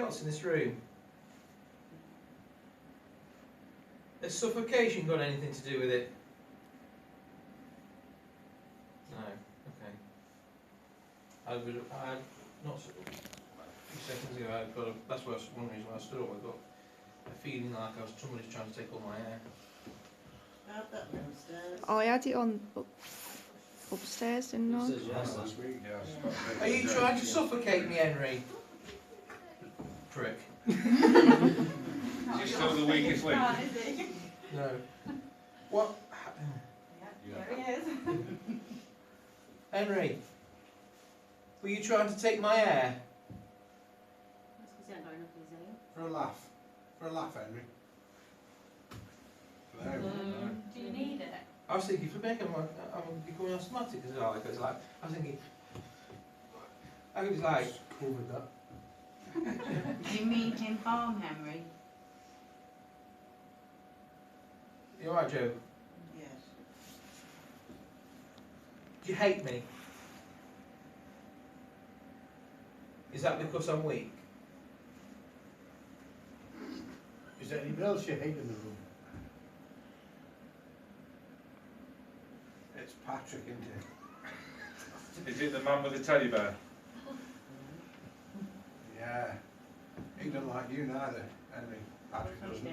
else in this room? Has suffocation got anything to do with it? No. Okay. I had not a few seconds ago. That's why one reason why I stood up. I got a feeling like somebody's trying to take all my hair. How'd that be upstairs? I had it on upstairs, didn't I? Yes, last week, yes. Are you trying to suffocate me, Henry? Prick. Is he still the weakest link? No. What? There he is. Henry, were you trying to take my hair? That's because he ain't got enough of his own. For a laugh. For a laugh, Henry. For them. Do you need it? I was thinking, for me, I'm becoming asthmatic as well. Because like, I was thinking, I was like, Covered that. Do you mean him harm, Henry? you alright, Joe? Yes. Do you hate me? Is that because I'm weak? Is there anyone else you hate in the room? It's Patrick, isn't it? Is it the man with the teddy bear? Yeah. He doesn't like you neither, Henry. Patrick doesn't. He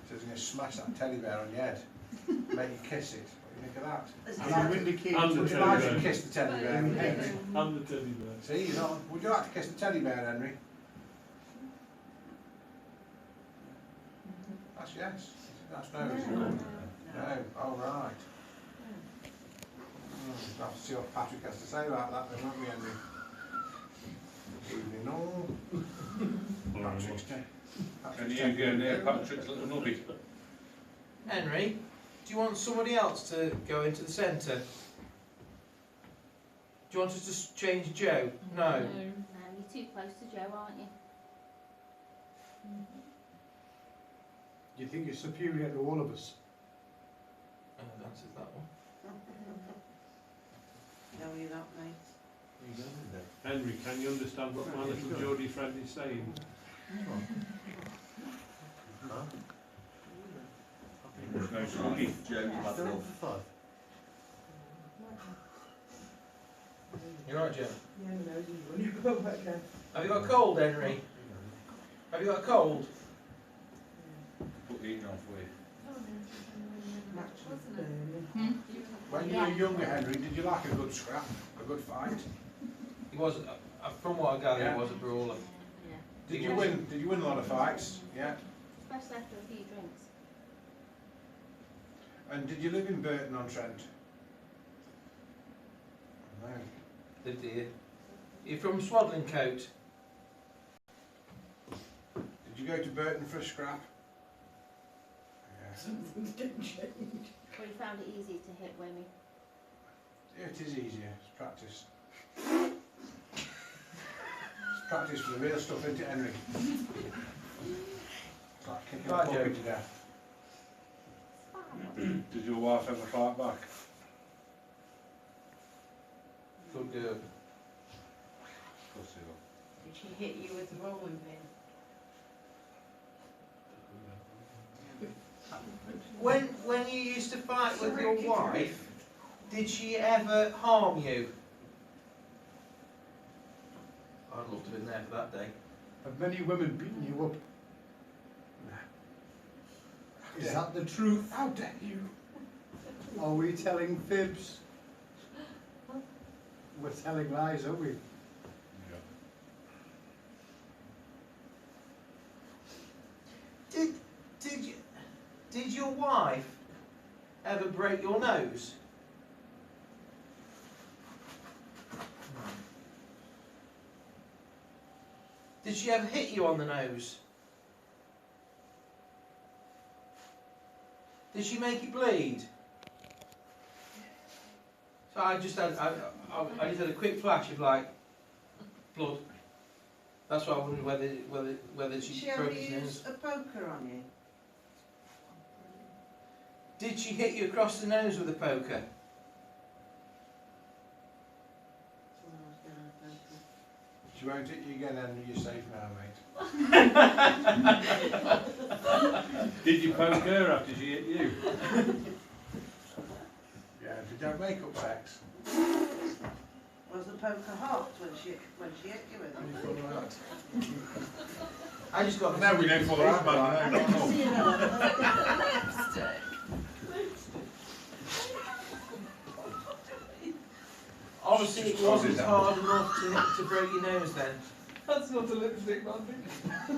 says he's going to smash that teddy bear on your head. Make you kiss it. What do you think of that? And I'm indicating And the Would you teddy like bear. to kiss the teddy bear, Henry? And the teddy bear. See, you know, would you like to kiss the teddy bear, Henry? That's yes. That's no, is it? No. Oh, right. We'll have to see what Patrick has to say about that then, won't we, Henry? Evening all. Patrick's Can you go near Patrick's little nubby? Henry, do you want somebody else to go into the centre? Do you want us to change Joe? No. No, you're too close to Joe, aren't you? Do you think you're superior to all of us? I've answered that one. No, you're not, mate. Henry, can you understand what my little Geordie friend is saying? There's no spooky. You alright, Joe? Have you got a cold, Henry? Have you got a cold? Put the eating on for you. When you were younger, Henry, did you like a good scrap? A good fight? He wasn't, from what I gather, Yeah. he was a brawler. Yeah. Did you win? Did you win a lot of fights? Yeah. Especially after a few drinks. And did you live in Burton on Trent? No. Lived here. You're from Swadlincote. Did you go to Burton for a scrap? Yeah. Well, you found it easy to hit women. Yeah, it is easier. It's practice. It's practice for the real stuff, isn't it, Henry? It's like kicking a Right, puppy Joe. to death. Did your wife ever fight back? Good girl. Of course you will. Did she hit you with the rolling pin? When you used to fight with your wife, did she ever harm you? I'd love to have been there for that day. Have many women beaten you up? Is that the truth? How dare you? Are we telling fibs? We're telling lies, are we? Yeah. Did your wife ever break your nose? Did she ever hit you on the nose? Did she make you bleed? So I just had a quick flash of like blood. That's why I wondered whether Did she she broke ever his use nose. a poker on you? Did she hit you across the nose with a poker? Someone was gonna have a poker. She won't hit you again, Henry. You're safe now, mate. Did you poke her after she hit you? Yeah, did you have makeup sex? Was the poker hot when she hit you with How do it? you feel about that? I just got No, we don't follow that man, no, no, no. See you now. Obviously, it wasn't hard enough to break your nose then. That's not a lipstick, man. No.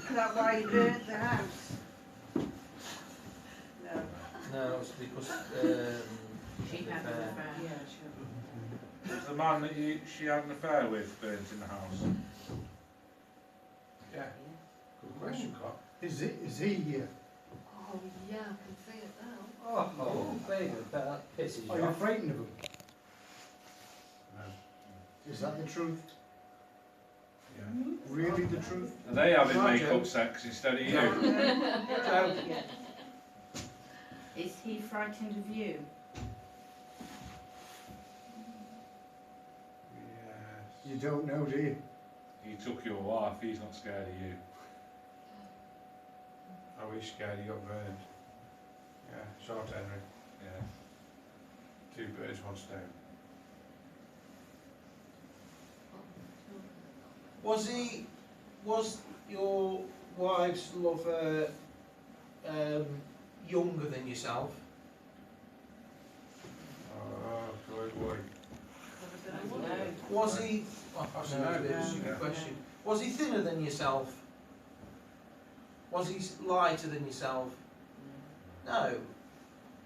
Is that why you burnt the house? No. No, it's because She had an affair. Yeah, sure. Was the man that she had an affair with burnt in the house? Yeah. Good question, Cop. Is he here? Oh, yeah, I can see it now. Oh, baby, that pisses are you frightened of him? No. Is that the truth? Yeah. Really the truth? Are they having Right, makeup Joe. sex instead of you? Yeah. Is he frightened of you? Yes. You don't know, do you? He took your wife, he's not scared of you. Are we scared you got burned? Yeah, short Henry. Yeah. 2 birds, 1 stone. Was your wife's lover younger than yourself? Oh, boy. No. Was he? Oh, that's No, a bit of a no, stupid no. question. Was he thinner than yourself? Was he lighter than yourself? No.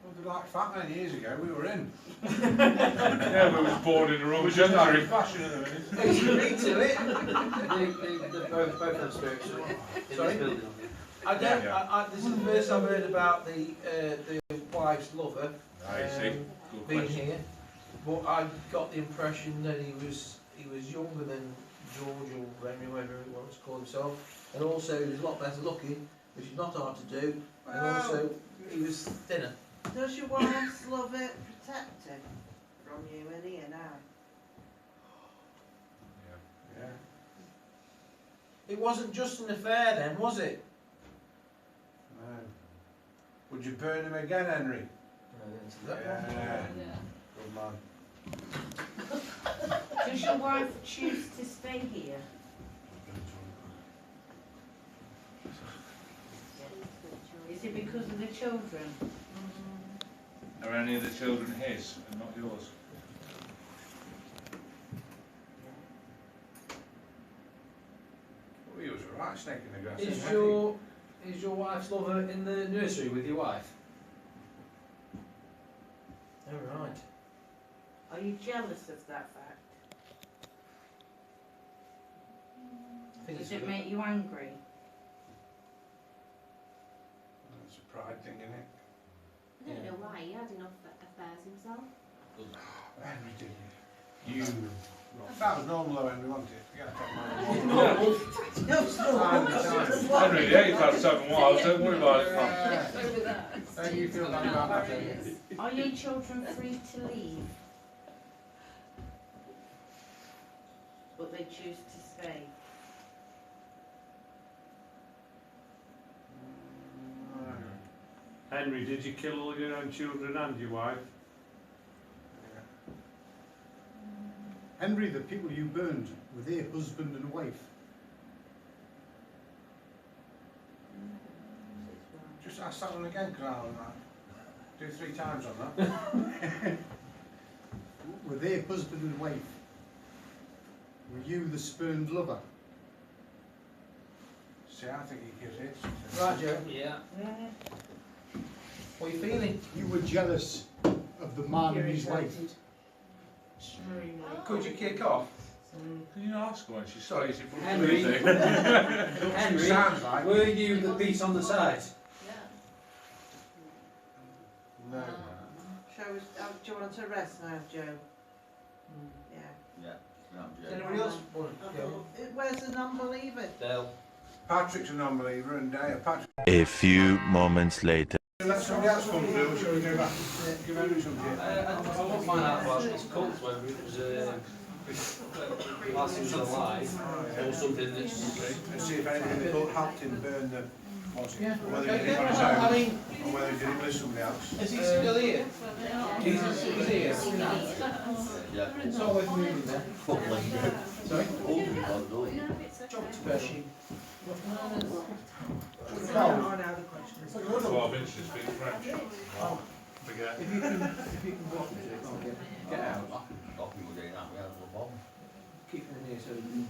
Well, they're like fat many years ago, we were in. Yeah, we was born in a rubber Just not in country. fashion at the minute. He's agreed to it. Both have spirits in Sorry? this building, I don't. Yeah. This is the first I've heard about the wife's lover I see. Good being question. here, but I got the impression that he was younger than George or Henry, whatever he wants to call himself, and also he was a lot better looking, which is not hard to do, and also he was thinner. Does your wife's lover protect him from you in here now? Yeah. Yeah. It wasn't just an affair then, was it? No. Would you burn him again, Henry? Yeah. Good man. Does your wife choose to stay here? Is it because of the children? Are any of the children his and not yours? Well, he was a right snake in the grass. Is your wife's lover in the nursery with your wife? Oh right. Are you jealous of that fact? I think Does it's it make you angry? It's a pride thing, isn't it? I don't know why, he had enough affairs himself. Henry did it. You. That was normal though, Henry, wasn't it? You gotta take mine. Henry, yeah, you've had 7 wives, don't worry about it. How do you feel about that, Henry? Are your children free to leave? But they choose to stay? Henry, did you kill all your own children and your wife? Henry, the people you burned, were they husband and wife? Just ask that one again, because I'll do 3 times on that. Were they husband and wife? Were you the spurned lover? See, I think he gives it. Right, Joe. Yeah. What are you feeling? You were jealous of the man and his wife. Could you kick off? Can you not ask her when she's Sorry. stating for Henry. music? Henry, Sounds like. were you the piece on the side? No. Shall we, do you want to rest now, Joe? Yeah. Does anybody else want to go? Where's the non-believer? Dale. Patrick's a non-believer and Patrick. A few moments later. Let somebody else come through, shall we go back? Give Henry some shit. I won't find out about this cult, whether it was whilst he was alive, or something that's... And see if anybody helped him burn the, was it? Yeah, Whether okay, he did it on his I own, mean, or whether he did it with somebody else. is he still here? He's here. It's not worth moving then. Sorry? Push him. Well, 12 inches speak French. Forget. If you can go up to it, get out. Keep him in here so you can...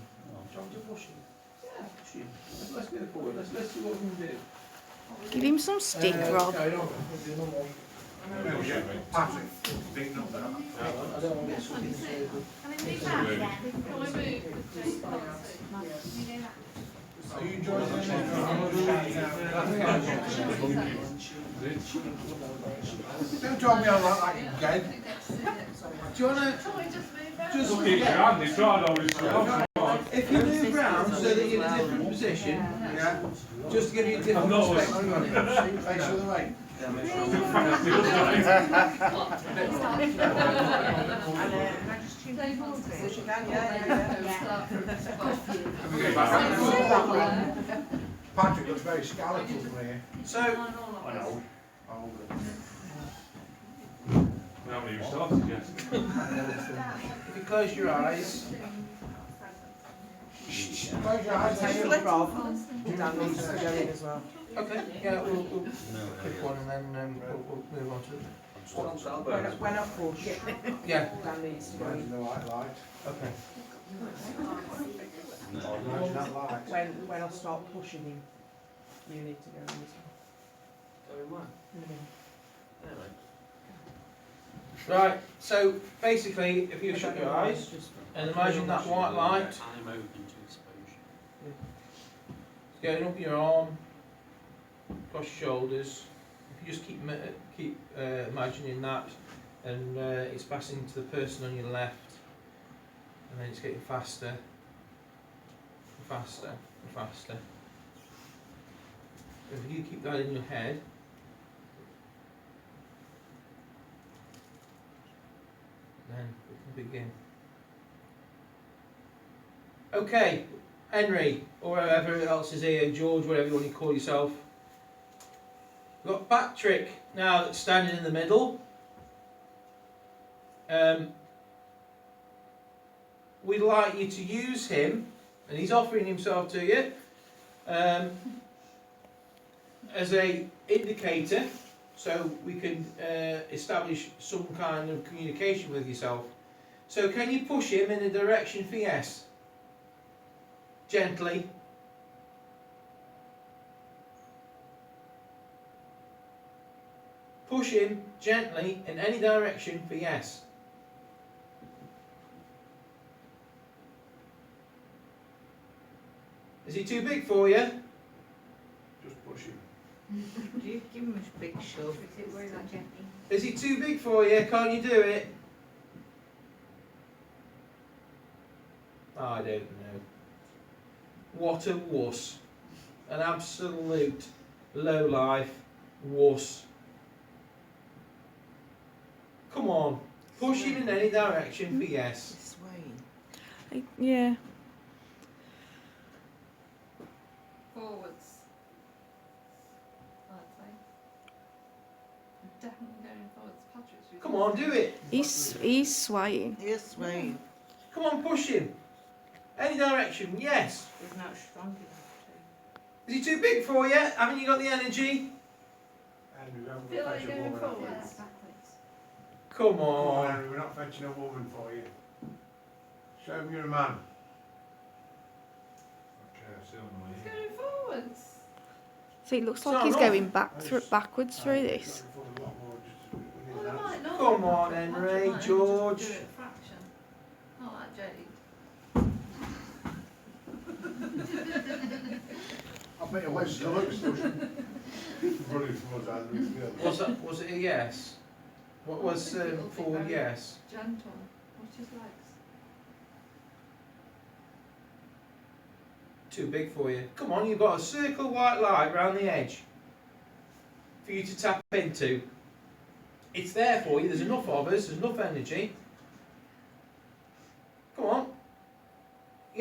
John, just push him. Yeah, push him. Let's go forward. Let's see what we can do. Give him some stick, Rob. Carry on. We'll do no more. Patrick, beating up there. I don't want to get stuck in the circle. Are you enjoying this? Don't talk me on like you're dead. Do you want to just Look at your hand, he tried all his stuff. if you move round so that you're in a different position, Yeah? just to give you a different perspective on it. Face the other way. Patrick looks very skeletal from here. So, I know. We haven't even started yet. if you close your eyes, Close your eyes. Take a look, Rob. Dan needs to go in as well. okay, yeah, we'll pick one and then we'll move on to it. When I push, Yeah, Dan needs to go Imagine in. the white light. okay. Imagine that light. When I start pushing him, you need to go in as well. In a minute. Right, so basically, if you shut your eyes and imagine that white light going up your arm, across your shoulders, if you just keep imagining that, and it's passing to the person on your left, and then it's getting faster, and faster, and faster. If you keep that in your head, then we can begin. Okay, Henry, or whoever else is here, George, whatever you want to call yourself. We've got Patrick now that's standing in the middle. We'd like you to use him, and he's offering himself to you, as a indicator, so we can establish some kind of communication with yourself. So can you push him in a direction for yes? Gently. Push him gently in any direction for yes. Is he too big for you? Just push him. You give him a big shove. Is he too big for you? Can't you do it? I don't know. What a wuss. An absolute lowlife wuss. Come on. Push him in any direction for yes. This way. Yeah. Forwards. I'd say. Definitely going forwards. Patrick's. Come on, do it. He's swaying. This way. Come on, push him. Any direction, yes. He's not strong enough Is he too big for you? Haven't you got the energy? And we won't Feel like fetch you're a going woman. forwards. Come Come on, on. Henry, we're not fetching a woman for you. Show him you're a man. Okay, I see on the He's way. going forwards. So it looks It's like not he's enough. going backwards through this. Well, they might not. Come on, Patrick Henry, might George. just do it a fraction. Not like Jade. I bet your legs still looks running towards Andrew's girl. Was it a yes? What was forward yes? Gentle. Watch his legs. Too big for you. Come on, you've got a circle white light round the edge for you to tap into. It's there for you. There's enough of us. There's enough energy. Come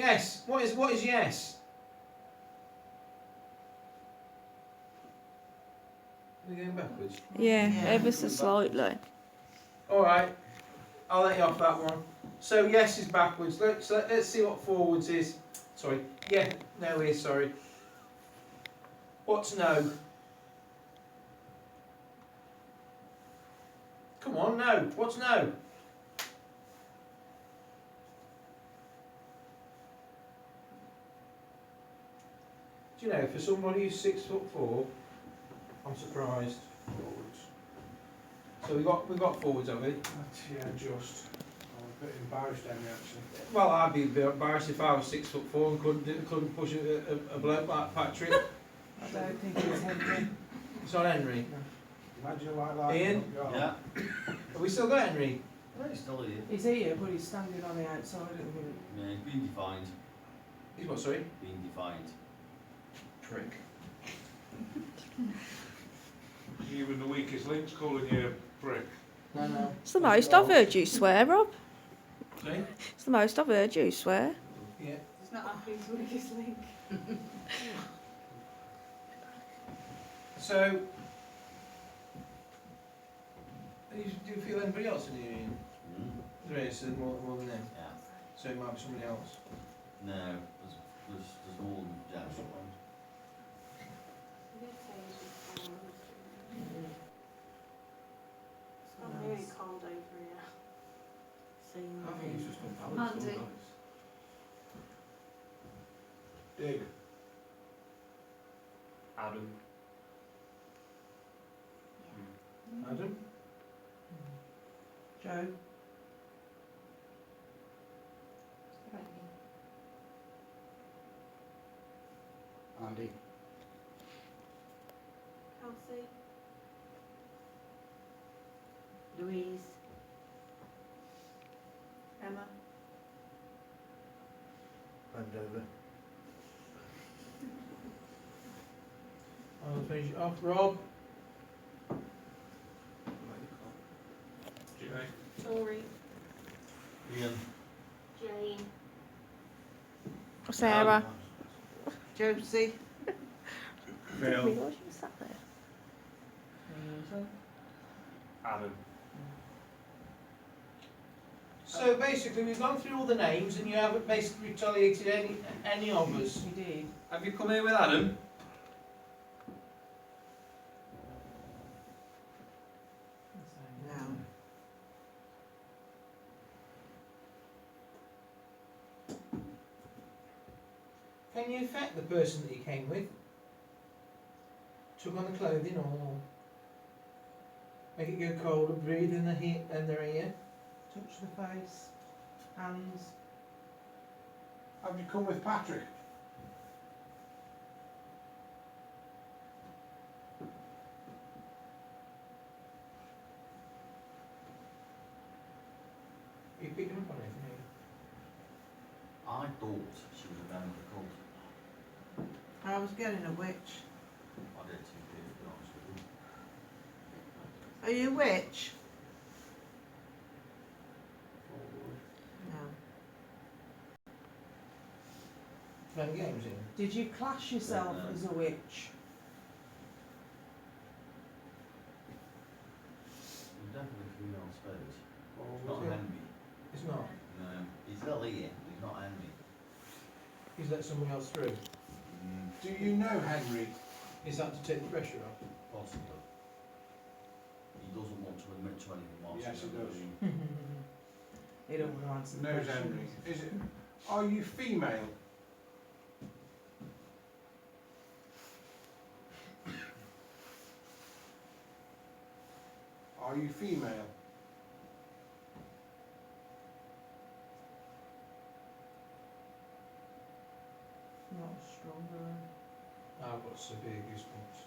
Yes. What is yes? Are we going backwards? Yeah, Yeah. ever so slightly. Alright. I'll let you off that one. So yes is backwards. Let's see what forwards is. Sorry. Yeah, no is, sorry. What's no? Come on, no. What's no? Do you know, for somebody who's 6'4", I'm surprised. Forwards. So we got forwards, have we? Yeah, just. I'm a bit embarrassed, Henry, actually. Well, I'd be a bit embarrassed if I was 6'4" and couldn't push a bloke like Patrick. I don't think it's Henry. It's not Henry. Imagine like Ian? Yeah. Have we still got Henry? Yeah, he's still here. He's here, but he's standing on the outside at the minute. Yeah, he's been defined. He's what, sorry? Been defined. Prick. Even the weakest link's calling you a prick. No. It's the most I've heard you swear, Rob. Sorry? It's the most I've heard you swear. Yeah. It's not happy to weakest link. So, do you feel anybody else in the union? Mm. There is more than them. Yeah. So it might be somebody else. No, there's more than James. Very cold over here. I think it's just been Andy. Dig. Adam. Adam? Joe? Andy. Kelsey. Louise. Emma. Andover. I'll finish it off. Rob? Tori, Ian. Jane, Sarah. Josie. Phil. You sat there. Adam. So basically we've gone through all the names and you haven't basically retaliated any of us. We did. Have you come here with Adam? No. Can you affect the person that you came with? Tug on the clothing or make it go cold and breathe in the heat and their ear? Touch the face. Hands. Have you come with Patrick? Are you picking up on anything? I thought she was a member of the cult. I was getting a witch. I did too, to be honest with you. Are you a witch? No. Playing games in? Did you class yourself No. as a witch? He's definitely a female spirit. Or It's was not it? Henry. It's not. No, he's still here, but he's not Henry. He's let someone else through. Do you know Henry? Is that to take the pressure off? Possibly. He doesn't want to admit to anything Yes, he whatsoever. does. He don't want to answer the Knows questions. Henry. Is it? Are you female? Are you female? Not stronger. I've got severe goosebumps.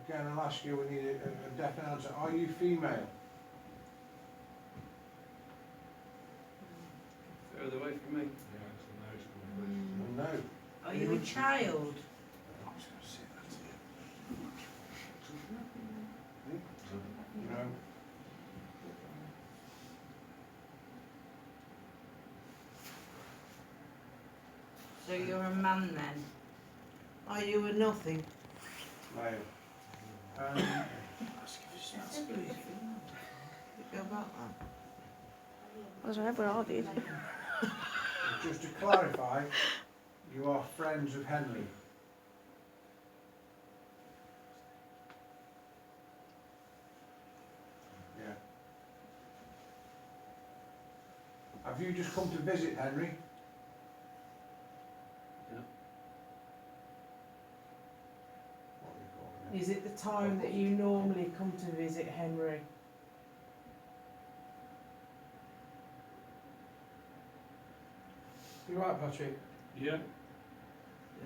Again, I'll ask you, we need a definite answer. Are you female? Further away from me. Yeah, it's a no, it's coming Well, no. Are you a child? I'm just going to say that to you. No. So you're a man then? Are you a nothing? Male. Go about that. I don't know, but I did. Just to clarify, you are friends of Henry. Yeah. Have you just come to visit Henry? What are we calling it? Is it the time that you normally come to visit Henry? You're right, Patrick. Yeah.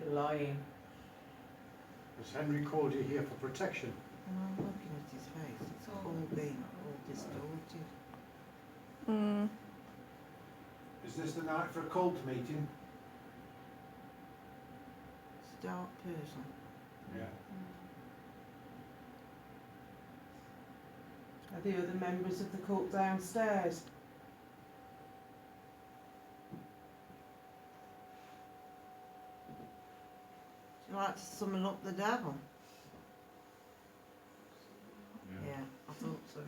You're lying. Has Henry called you here for protection? I'm looking at his face. It's all been all distorted. Mm. Is this the night for a cult meeting? It's a dark person. Yeah. Are the other members of the cult downstairs? Do you like to summon up the devil? Yeah, I thought so.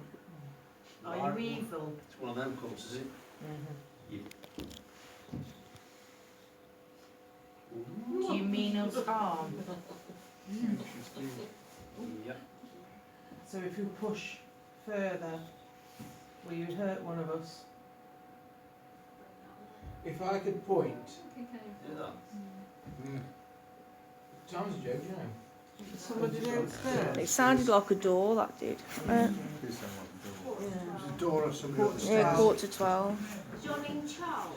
Are you evil? It's one of them cults, is it? Do you mean us harm? Yep. So if you push further, will you hurt one of us? If I could point, Do that. Tom's a joke, you know. Somebody downstairs? It sounded like a door, that did. There's a door or somebody on the Yeah, stairs. 11:45. Is your name Charles?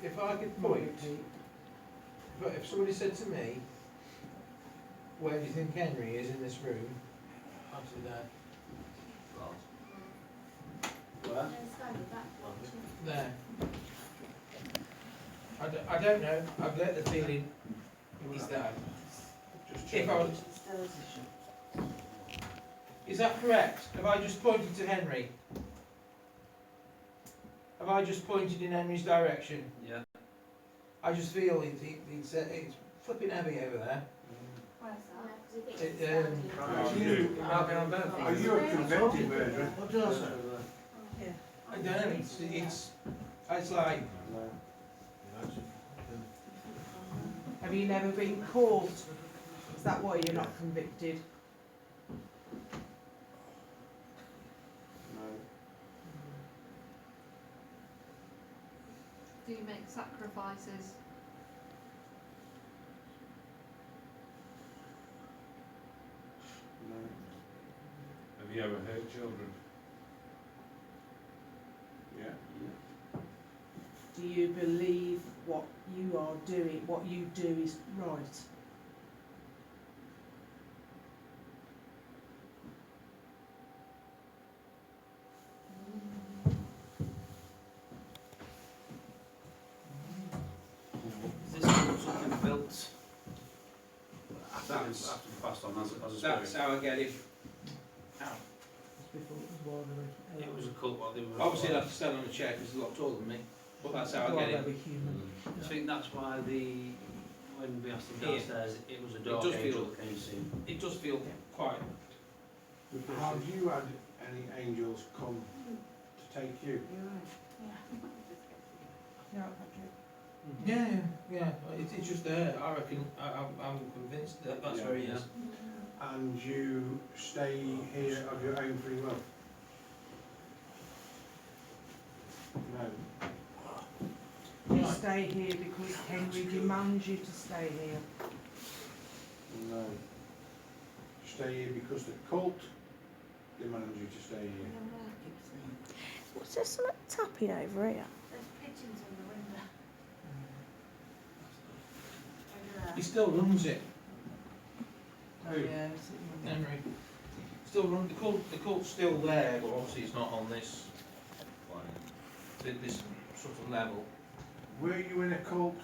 If I could point, but if somebody said to me, where do you think Henry is in this room? I'd say there. Where? There. I don't know, I've got the feeling he's there. If I was, is that correct? Have I just pointed to Henry? Have I just pointed in Henry's direction? Yeah. I just feel it's flipping heavy over there. Are you a convicted murderer? I don't know, it's like, Have you never been caught? Is that why you're not convicted? Do you make sacrifices? Have you ever hurt children? Yeah. Do you believe what you are doing, what you do is right? Is this something built after the passed on as a spirit? that's how I get it out. Before it was while they were It was a cult while they were... Obviously I'd have to stand on a chair because he's a lot taller than me, but that's how I while get they it. were human. I think that's why when we asked him Here. downstairs, it was a It dark does angel feel- that came to see him. It does feel quite, Have you had any angels come to take you? Yeah, Patrick. yeah, it's just there, I reckon, I'm convinced that that's where he is. And you stay here of your own free will? No. You stay here because Henry demands you to stay here. No. Stay here because the cult demands you to stay here. What's there something tapping over here? There's pigeons in the window. Over He there. still runs it, Oh, yeah, Henry. Still run, the cult's still there, but obviously it's not on this sort of level. Were you in a cult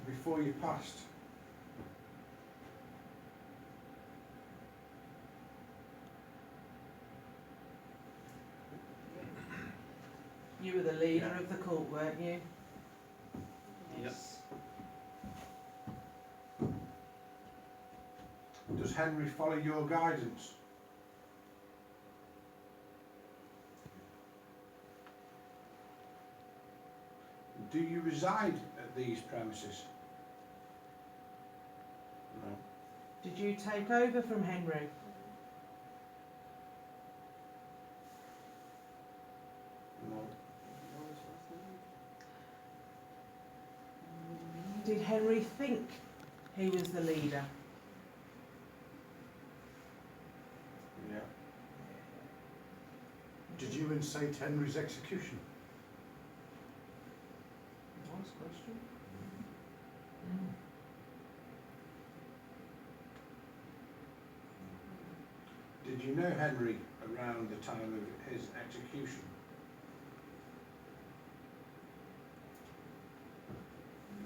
before you passed? You were the leader Yeah. of the cult, weren't you? Yep. Does Henry follow your guidance? Do you reside at these premises? No. Did you take over from Henry? No. Did Henry think he was the leader? Yeah. Did you incite Henry's execution? Nice question. Did you know Henry around the time of his execution?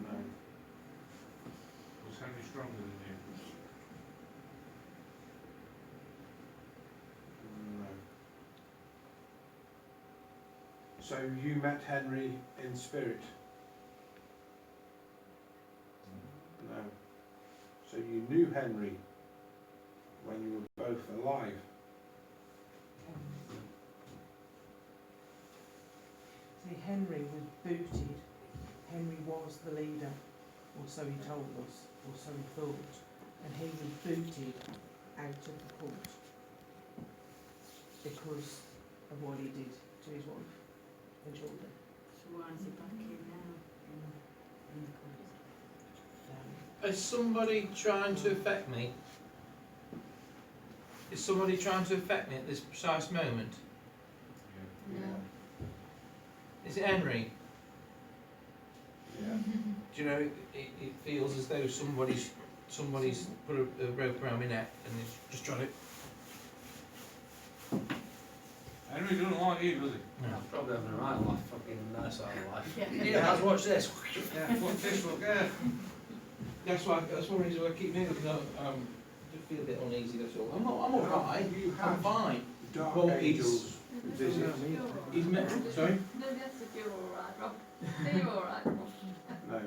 No. Was Henry stronger than you? No. So you met Henry in spirit? No. So you knew Henry when you were both alive? See, Henry was booted. Henry was the leader, or so he told us, or so he thought. And he was booted out of the court because of what he did to his wife and children. So why is he back here now? In the court? Is somebody trying to affect me? Is somebody trying to affect me at this precise moment? No. Is it Henry? Yeah. Do you know, it feels as though somebody's put a rope around my neck and is just trying to... Henry doesn't like you, does he? No. I'm probably having a right life, fucking nice side of life. Yeah, let's watch this. Yeah, watch this one, yeah. That's one reason why I keep moving, because I just feel a bit uneasy, that's all. I'm alright, You I'm had fine. dark Well, angels visit? He's met, sorry? No, yes, if you're alright, Rob. Are you alright, Rob? No.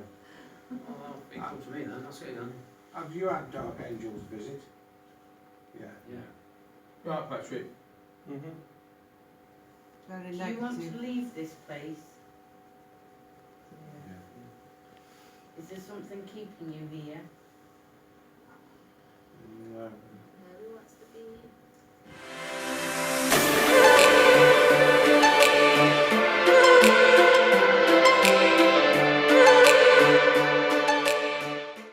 Well, big come to me then, that's it then. Have you had dark angels visit? Yeah. Yeah. Right, Patrick. Mm-hmm. Very Do negative. you want to leave this place? Yeah. Is there something keeping you here? No,